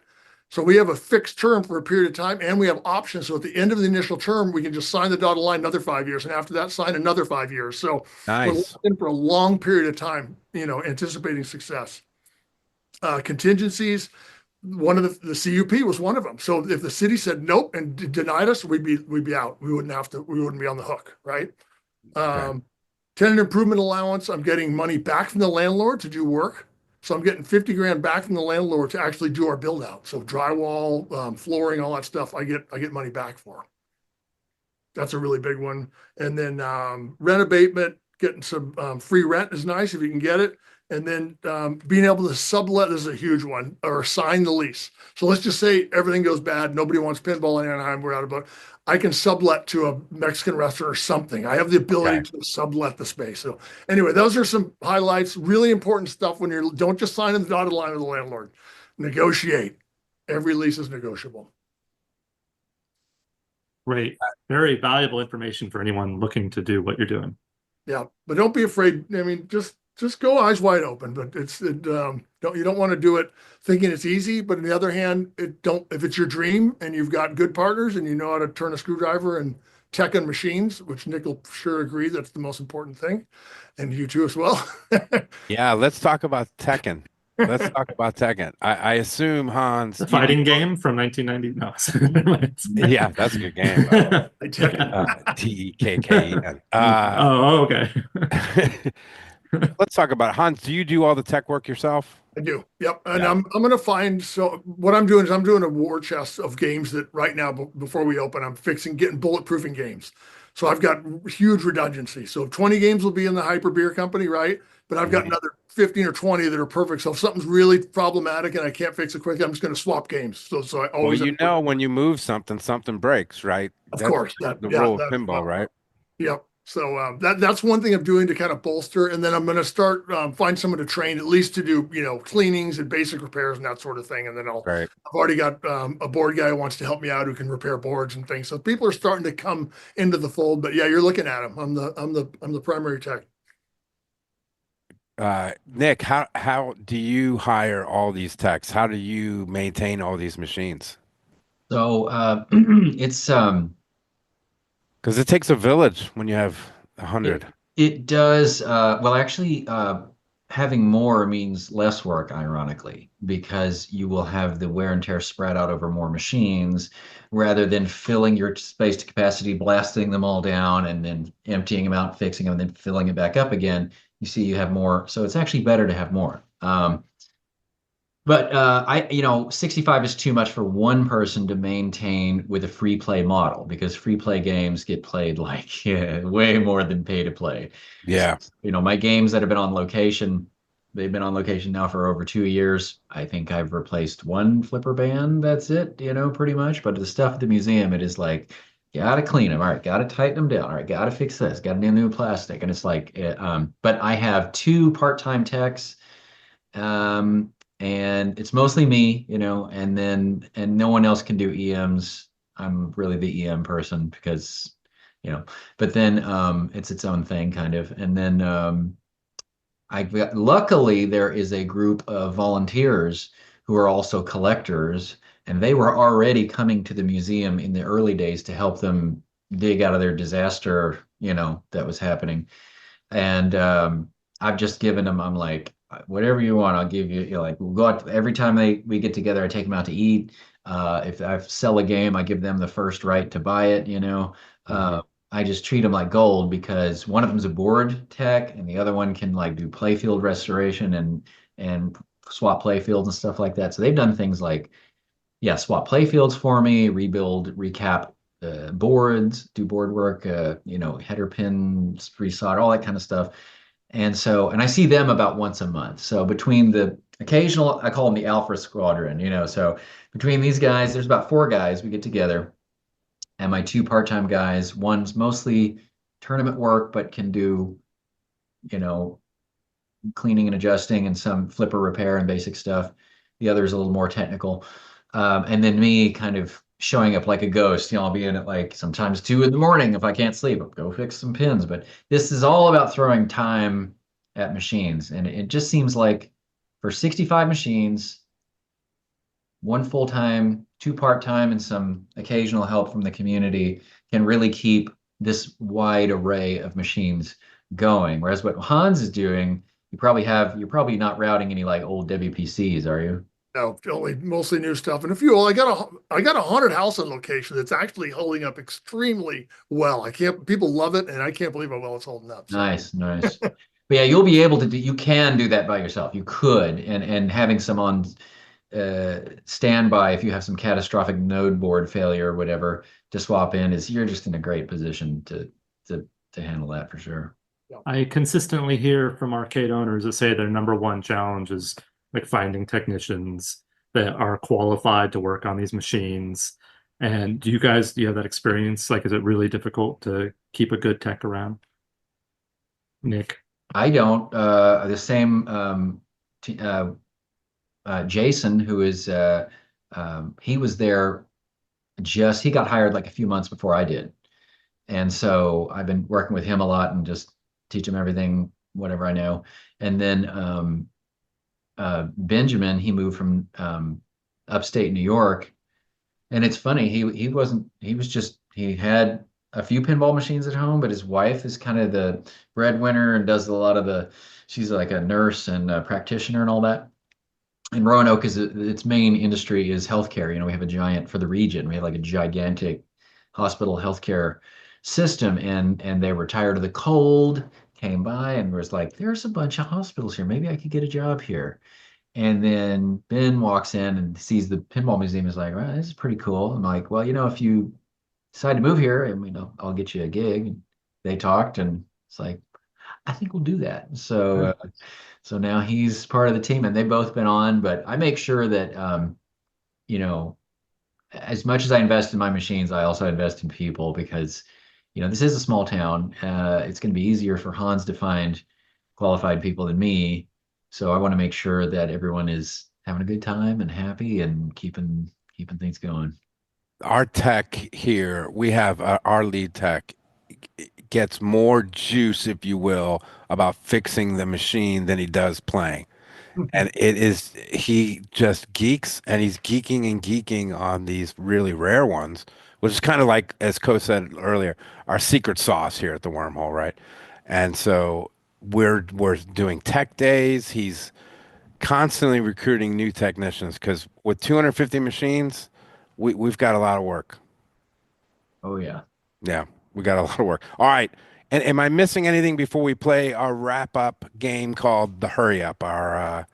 So we have a fixed term for a period of time and we have options. So at the end of the initial term, we can just sign the dotted line another 5 years. And after that, sign another 5 years. So nice. We're in for a long period of time, anticipating success. Contingencies, one of the CUP was one of them. So if the city said nope and denied us, we'd be out. We wouldn't be on the hook, right? Okay. Tenant improvement allowance, I'm getting money back from the landlord to do work. So I'm getting 50 grand back from the landlord to actually do our build out. So drywall, flooring, all that stuff, I get money back for. That's a really big one. And then rent abatement, getting some free rent is nice if you can get it. And then being able to sublet is a huge one, or sign the lease. So let's just say everything goes bad. Nobody wants pinball in Anaheim. We're out of boat. I can sublet to a Mexican restaurant or something. I have the ability to sublet the space. So anyway, those are some highlights, really important stuff when you're, don't just sign in the dotted line with the landlord. Negotiate. Every lease is negotiable. Great. Very valuable information for anyone looking to do what you're doing. Yeah, but don't be afraid. I mean, just go eyes wide open. But you don't want to do it thinking it's easy. But on the other hand, if it's your dream and you've got good partners and you know how to turn a screwdriver and tech and machines, which Nick will sure agree that's the most important thing, and you too as well. Yeah, let's talk about Tekken. Let's talk about Tekken. I assume Hans, The fighting game from 1990. No. Yeah, that's a good game. Tekken. Oh, okay. Let's talk about it. Hans, do you do all the tech work yourself? I do. Yep. And Yeah. I'm going to find, so what I'm doing is I'm doing a war chest of games that right now, before we open, I'm getting bulletproofing games. So I've got huge redundancy. So 20 games will be in the Hyper Beer Company, right? But I've got another 15 or 20 that are perfect. So if something's really problematic and I can't fix it quickly, I'm just going to swap games. So I always, when you move something breaks, right? of That's course, the rule of pinball, right? Yep. So that's one thing I'm doing to kind of bolster, and then I'm going to start find someone to train at least to do cleanings and basic repairs and that sort of thing. And then Right. I've already got a board guy who wants to help me out who can repair boards and things. So people are starting to come into the fold. But yeah, you're looking at them. I'm the primary tech. Nick, how do you hire all these techs? How do you maintain all these machines? So it's Because it takes a village when you have 100. it does well actually having more means less work, ironically, because you will have the wear and tear spread out over more machines rather than filling your space to capacity, blasting them all down and then emptying them out, fixing them, and then filling it back up again. You see you have more, so it's actually better to have more. But 65 is too much for one person to maintain with a free play model, because free play games get played like way more than pay to play. Yeah. My games that have been on location, they've been on location now for over 2 years. I think I've replaced one flipper band. That's it, pretty much. But the stuff at the museum, it is like, gotta clean them. All right, gotta tighten them down. All right, gotta fix this. Gotta do new plastic. And it's like, but I have 2 part-time techs. And it's mostly me, and no one else can do EMs. I'm really the EM person because, but then it's its own thing kind of. And then luckily there is a group of volunteers who are also collectors, and they were already coming to the museum in the early days to help them dig out of their disaster, that was happening. And I've just given them, I'm like, whatever you want, I'll give you. We'll go out every time we get together. I take them out to eat. If I sell a game, I give them the first right to buy it. I just treat them like gold, because one of them's a board tech and the other one can do playfield restoration and swap playfields and stuff like that. So they've done things like, swap playfields for me, rebuild, recap boards, do board work, header pins, resolder, all that kind of stuff. And I see them about once a month. So between the occasional, I call them the Alpha Squadron, so between these guys, there's about 4 guys we get together, and my 2 part-time guys. One's mostly tournament work, but can do, cleaning and adjusting and some flipper repair and basic stuff. The other is a little more technical. And then me kind of showing up like a ghost. I'll be in at sometimes 2 a.m. if I can't sleep. I'll go fix some pins. But this is all about throwing time at machines. And it just seems like for 65 machines, 1 full-time, 2 part-time, and some occasional help from the community can really keep this wide array of machines going. Whereas what Hans is doing, you're probably not routing any old WPCs, are you? No, only mostly new stuff. And a few, I got a haunted house on location that's actually holding up extremely well. People love it, and I can't believe how well it's holding up. So. Nice. But yeah, you'll be able to you can do that by yourself. You could, and having some on standby if you have some catastrophic node board failure or whatever, to swap in, is you're just in a great position to handle that for sure. I consistently hear from arcade owners that say their number one challenge is like finding technicians that are qualified to work on these machines. And do you have that experience? Like, is it really difficult to keep a good tech around? Nick? I don't. The same t Jason, who is he was there he got hired like a few months before I did. And so I've been working with him a lot and just teach him everything, whatever I know. And then Benjamin, he moved from upstate New York. And it's funny, he had a few pinball machines at home, but his wife is kind of the breadwinner and does a lot of she's like a nurse and a practitioner and all that. And Roanoke its main industry is healthcare. We have a giant for the region. We have like a gigantic hospital healthcare system, and they were tired of the cold, came by and was like, there's a bunch of hospitals here. Maybe I could get a job here. And then Ben walks in and sees the pinball museum, is like, well, this is pretty cool. I'm like, well, if you decide to move here, and I'll get you a gig. And they talked, and it's like, I think we'll do that. So now he's part of the team, and they've both been on. But I make sure that as much as I invest in my machines, I also invest in people, because this is a small town. It's going to be easier for Hans to find qualified people than me. So I want to make sure that everyone is having a good time and happy and keeping things going. Our tech here, we have our lead tech gets more juice, if you will, about fixing the machine than he does playing. And he just geeks, and he's geeking and geeking on these really rare ones, which is kind of like, as Coe said earlier, our secret sauce here at the Wormhole, right? And so we're doing tech days. He's constantly recruiting new technicians, because with 250 machines, we've got a lot of work. Oh yeah. Yeah, we got a lot of work. All right. And am I missing anything before we play our wrap-up game called the Hurry Up? Am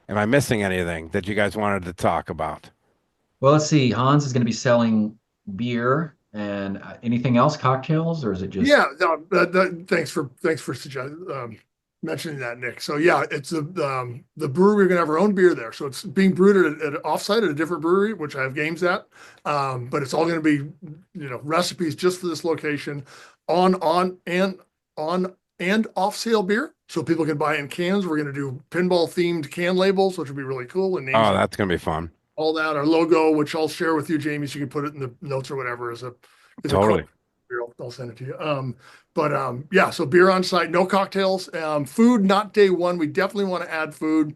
I missing anything that you guys wanted to talk about? Well, let's see. Hans is going to be selling beer and anything else, cocktails, or is it just? Yeah, no, thanks for mentioning that, Nick. So yeah, it's the brewery. We're gonna have our own beer there. So it's being brewed at offsite at a different brewery, which I have games at. But it's all gonna be recipes just for this location, on and off sale beer, so people can buy in cans. We're gonna do pinball themed can labels, which would be really cool, and names. Oh, that's gonna be fun. All that, our logo, which I'll share with you, Jamie, so you can put it in the notes or whatever, Totally. I'll send it to you. Yeah, so beer on site, no cocktails. Food, not day one. We definitely want to add food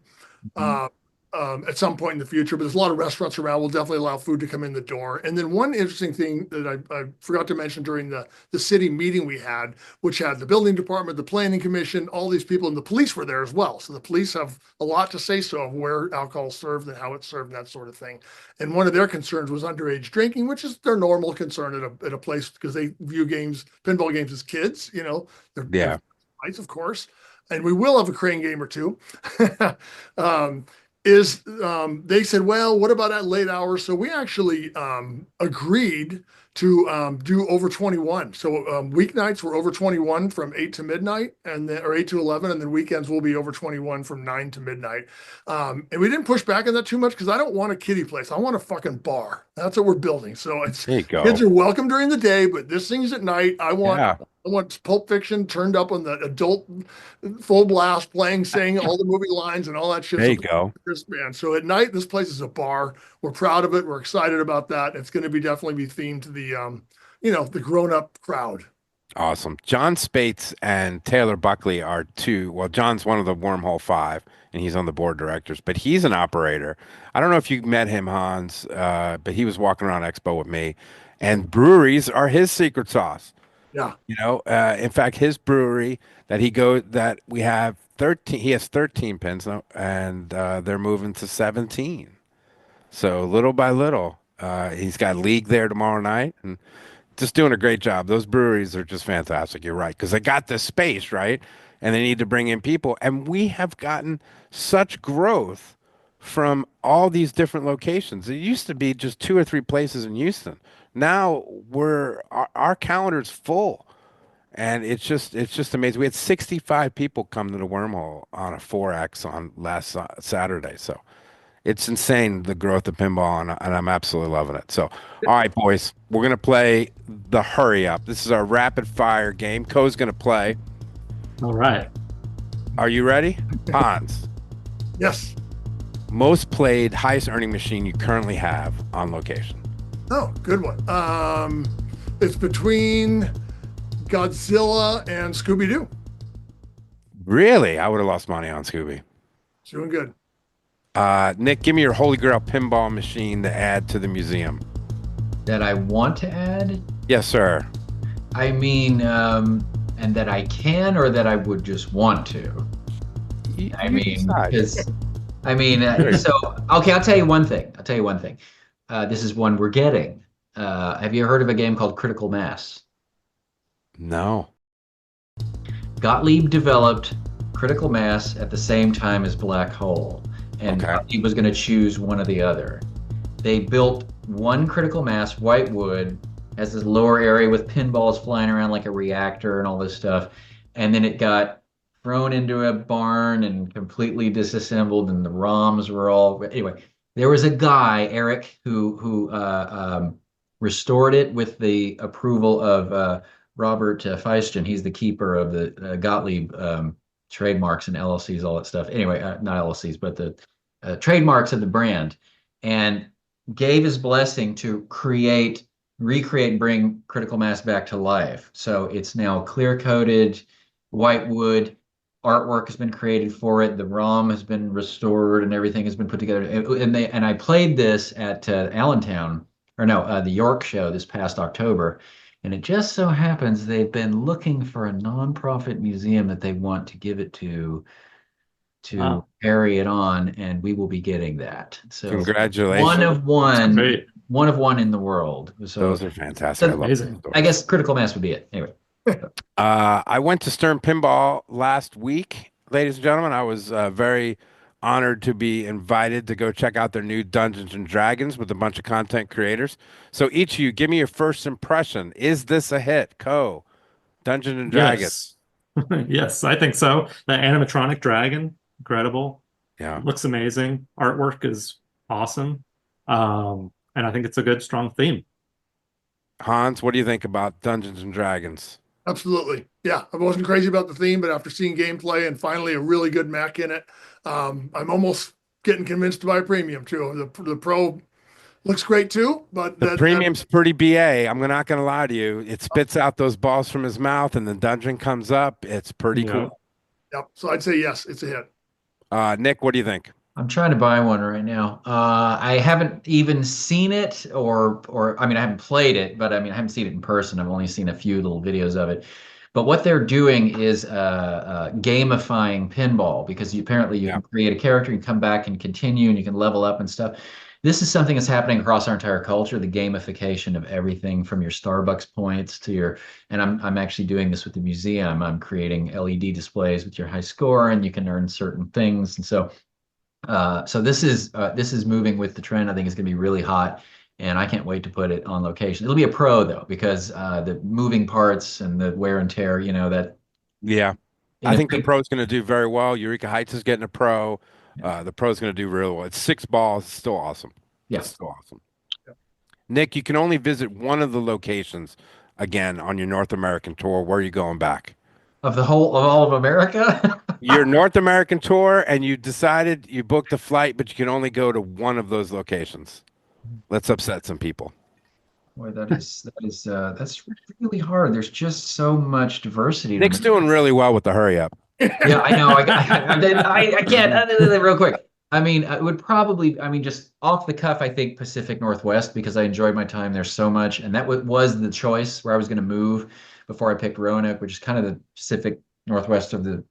at some point in the future, but there's a lot of restaurants around. We'll definitely allow food to come in the door. And then one interesting thing that I forgot to mention during the city meeting we had, which had the building department, the planning commission, all these people, and the police were there as well. So the police have a lot to say so of where alcohol is served and how it's served and that sort of thing. And one of their concerns was underage drinking, which is their normal concern at a place, because they view pinball games as kids, they're fights, of course. And we will have a crane game or two. They said, well, what about at late hours? So we actually agreed to do over 21. So weeknights were over 21 from 8 to midnight, or 8 to 11, and then weekends will be over 21 from 9 to midnight. And we didn't push back on that too much, because I don't want a kiddie place. I want a fucking bar. That's what we're building. So there you go. Kids are welcome during the day, but this thing's at night. I want Pulp Fiction turned up on the adult full blast, saying all the movie lines and all that shit. There you go. Man. So at night, this place is a bar. We're proud of it. We're excited about that. It's going to definitely be themed to the grown up crowd. Awesome. John Spates and Taylor Buckley are two. Well, John's one of the Wormhole Five, and he's on the board of directors, but he's an operator. I don't know if you met him, Hans, but he was walking around Expo with me, and breweries are his secret sauce. Yeah. In fact, his brewery that we have 13, he has 13 pins now, and they're moving to 17. So little by little, he's got league there tomorrow night, and just doing a great job. Those breweries are just fantastic. You're right, because they got the space, right? And they need to bring in people. And we have gotten such growth from all these different locations. It used to be just 2 or 3 places in Houston. now our calendar's full. And it's just amazing. We had 65 people come to the wormhole on a 4X on last Saturday. So it's insane, the growth of pinball, and I'm absolutely loving it. So, all right, boys, we're gonna play the hurry up. This is our rapid fire game. Co's gonna play. All right. Are you ready? Hans, Yes. most played, highest earning machine you currently have on location. Oh, good one. It's between Godzilla and Scooby-Doo. Really? I would have lost money on Scooby. It's doing good. Nick, give me your holy grail pinball machine to add to the museum. That I want to add. Yes, sir. I mean, and that I can, or that I would just want to. I mean, because so okay. I'll tell you one thing. This is one we're getting. Have you heard of a game called Critical Mass? No. Gottlieb developed Critical Mass at the same time as Black Hole, and Okay. Gottlieb was going to choose one or the other. They built one Critical Mass, whitewood, has this lower area with pinballs flying around like a reactor and all this stuff, and then it got thrown into a barn and completely disassembled, and the ROMs were all anyway. There was a guy, Eric, who restored it with the approval of Robert Feisten. He's the keeper of the Gottlieb trademarks and LLCs, all that stuff. Anyway, not LLCs, but the trademarks of the brand, and gave his blessing to recreate, and bring Critical Mass back to life. So it's now clear-coated, whitewood. Artwork has been created for it. The ROM has been restored, and everything has been put together. And I played this at Allentown, the York show this past October. And it just so happens they've been looking for a nonprofit museum that they want to give it to Wow. carry it on, and we will be getting that. So Congratulations. one of Great. one in the world. So Those are fantastic. I love amazing. those stories. I guess Critical Mass would be it. Anyway. I went to Stern Pinball last week, ladies and gentlemen. I was very honored to be invited to go check out their new Dungeons and Dragons with a bunch of content creators. So each of you, give me your first impression. Is this a hit? Co. Dungeons and Dragons. Yes. Yes, I think so. The animatronic dragon, incredible. Yeah. Looks amazing. Artwork is awesome. And I think it's a good, strong theme. Hans, what do you think about Dungeons and Dragons? Absolutely. Yeah. I wasn't crazy about the theme, but after seeing gameplay and finally a really good mech in it, I'm almost getting convinced to buy a premium too. The pro looks great too, but The premium's pretty BA. I'm not going to lie to you. It spits out those balls from his mouth and the dungeon comes up. It's pretty Yeah. cool. Yep. So I'd say yes, it's a hit. Nick, what do you think? I'm trying to buy one right now. I haven't even seen it, or I mean, I haven't played it, but I mean, I haven't seen it in person. I've only seen a few little videos of it. But what they're doing is gamifying pinball, because apparently you can create a character, you can come back and continue, and you can level up and stuff. This is something that's happening across our entire culture, the gamification of everything from your Starbucks points to your, and I'm actually doing this with the museum. I'm creating LED displays with your high score, and you can earn certain things. And so this is moving with the trend. I think it's going to be really hot, and I can't wait to put it on location. It'll be a pro though, because the moving parts and the wear and tear, that. Yeah. I think the pro's going to do very well. Eureka Heights is getting a pro. The pro's going to do really well. It's 6 balls. It's still awesome. Yeah. It's still awesome. Yeah. Nick, you can only visit one of the locations again on your North American tour. Where are you going back? Of all of America? Your North American tour, and you decided you booked a flight, but you can only go to one of those locations. Let's upset some people. Boy, that's really hard. There's just so much diversity. Nick's doing really well with the hurry up. Yeah, I know. I can't. Real quick. I mean, it would probably. I mean, just off the cuff, I think Pacific Northwest, because I enjoyed my time there so much, and that was the choice where I was going to move before I picked Roanoke, which is kind of the Pacific Northwest of the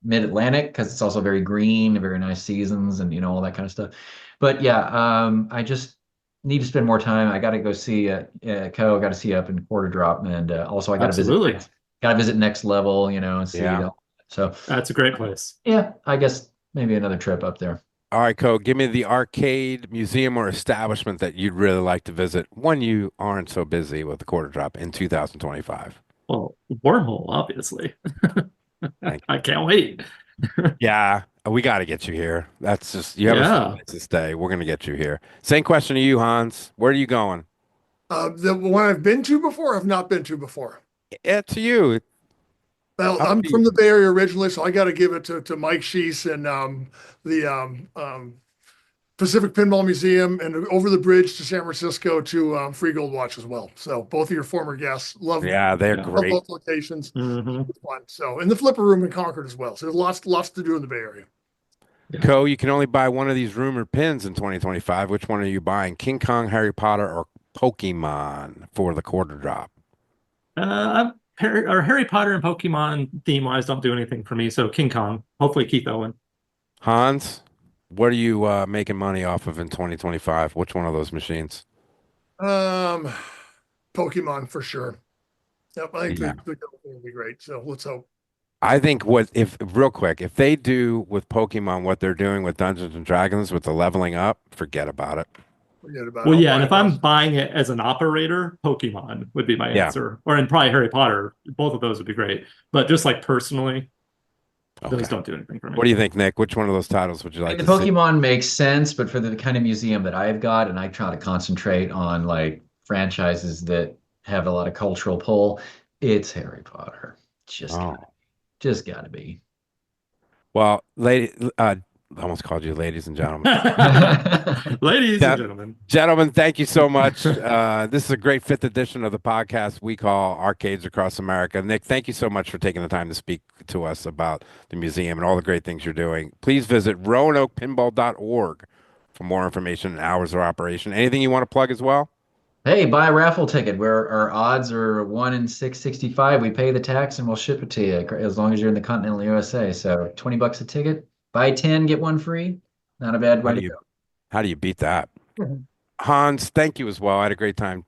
Mid-Atlantic, because it's also very green, very nice seasons, and all that kind of stuff. But yeah, I just need to spend more time. I got to go see Coe. Got to see up in Quarter Drop, and also I got to visit Next Level, and see. Yeah. So That's a great place. yeah, I guess maybe another trip up there. All right, Coe, give me the arcade, museum, or establishment that you'd really like to visit when you aren't so busy with the quarter drop in 2025. Well, wormhole, obviously. Thank I can't wait. Yeah, we got to get you here. That's just, you have a few Yeah. minutes to stay. We're going to get you here. Same question to you, Hans. Where are you going? The one I've been to before, I've not been to before. To you. Well, Up I'm to from you. the Bay Area originally, so I got to give it to Mike Sheese and the Pacific Pinball Museum, and over the bridge to San Francisco to Free Gold Watch as well. So both of your former guests love Yeah, they're Yeah. great. both locations. hmm It's fun. So, and the Flipper Room in Concord as well. So there's lots to do in the Bay Area. Coe, you can only buy one of these rumored pins in 2025. Which one are you buying? King Kong, Harry Potter, or Pokemon for the quarter drop? Harry Potter and Pokemon theme-wise don't do anything for me. So King Kong, hopefully Keith Owen. Hans, what are you making money off of in 2025? Which one of those machines? Um, Pokemon for sure. Yep, I think Yeah. the will be great. So let's hope. I think what if real quick, if they do with Pokemon what they're doing with Dungeons and Dragons with the leveling up, forget about it. Forget about it. Well, I'll yeah, buy and it if I'm once. buying it as an operator, Pokemon would be my Yeah. answer. Or and probably Harry Potter. Both of those would be great. But just like personally, those Okay. don't do anything for me. What do you think, Nick? Which one of those titles would you I like mean, to the see? Pokemon makes sense, but for the kind of museum that I've got, and I try to concentrate on like franchises that have a lot of cultural pull, it's Harry Potter. Oh. Just gotta be. Well, I almost called you ladies and gentlemen. Ladies Yeah. and gentlemen. Gentlemen, thank you so much. This is a great fifth edition of the podcast we call Arcades Across America. Nick, thank you so much for taking the time to speak to us about the museum and all the great things you're doing. Please visit roanokepinball.org for more information and hours of operation. Anything you want to plug as well? Hey, buy a raffle ticket where our odds are 1 in 665. We pay the tax and we'll ship it to you as long as you're in the continental USA. So $20 a ticket. Buy 10, get one free. Not a bad How way do to you go. how do you beat that? Mhm. Hans, thank you as well. I had a great time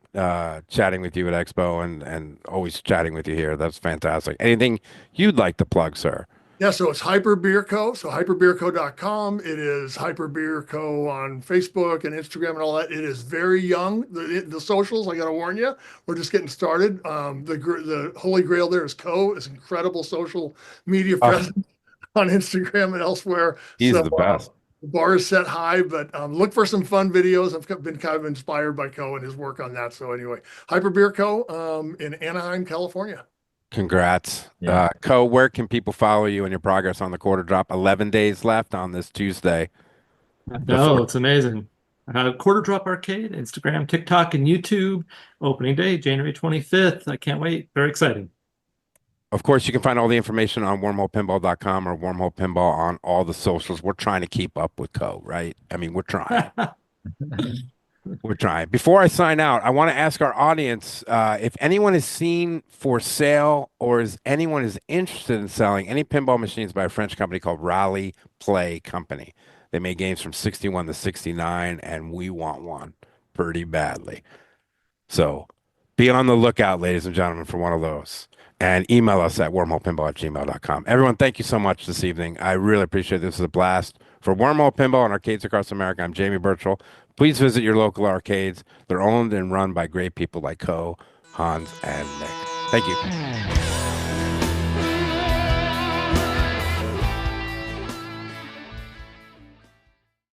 chatting with you at Expo and always chatting with you here. That's fantastic. Anything you'd like to plug, sir? Yeah, so it's Hyper Beer Co. So hyperbeerco.com. It is Hyper Beer Co. on Facebook and Instagram and all that. It is very young. The socials, I got to warn you, we're just getting started. The holy grail there is Co. It's incredible social media presence on Instagram and elsewhere. He's So the best. the bar is set high, but look for some fun videos. I've been kind of inspired by Co. and his work on that. So anyway, Hyper Beer Co. In Anaheim, California. Congrats. Yeah. Coe, where can people follow you and your progress on the quarter drop? 11 days left on this Tuesday. No, it's amazing. Quarter Drop Arcade, Instagram, TikTok, and YouTube. Opening day, January 25th. I can't wait. Very exciting. Of course, you can find all the information on wormholepinball.com or Wormhole Pinball on all the socials. We're trying to keep up with Coe, right? I mean, we're trying. We're trying. Before I sign out, I want to ask our audience if anyone is seen for sale or is anyone is interested in selling any pinball machines by a French company called Rally Play Company. They made games from 61 to 69, and we want one pretty badly. So be on the lookout, ladies and gentlemen, for one of those. And email us at wormholepinball@gmail.com. Everyone, thank you so much this evening. I really appreciate it. This is a blast. For Wormhole Pinball and Arcades Across America, I'm Jamie Birchall. Please visit your local arcades. They're owned and run by great people like Coe, Hans, and Nick. Thank you.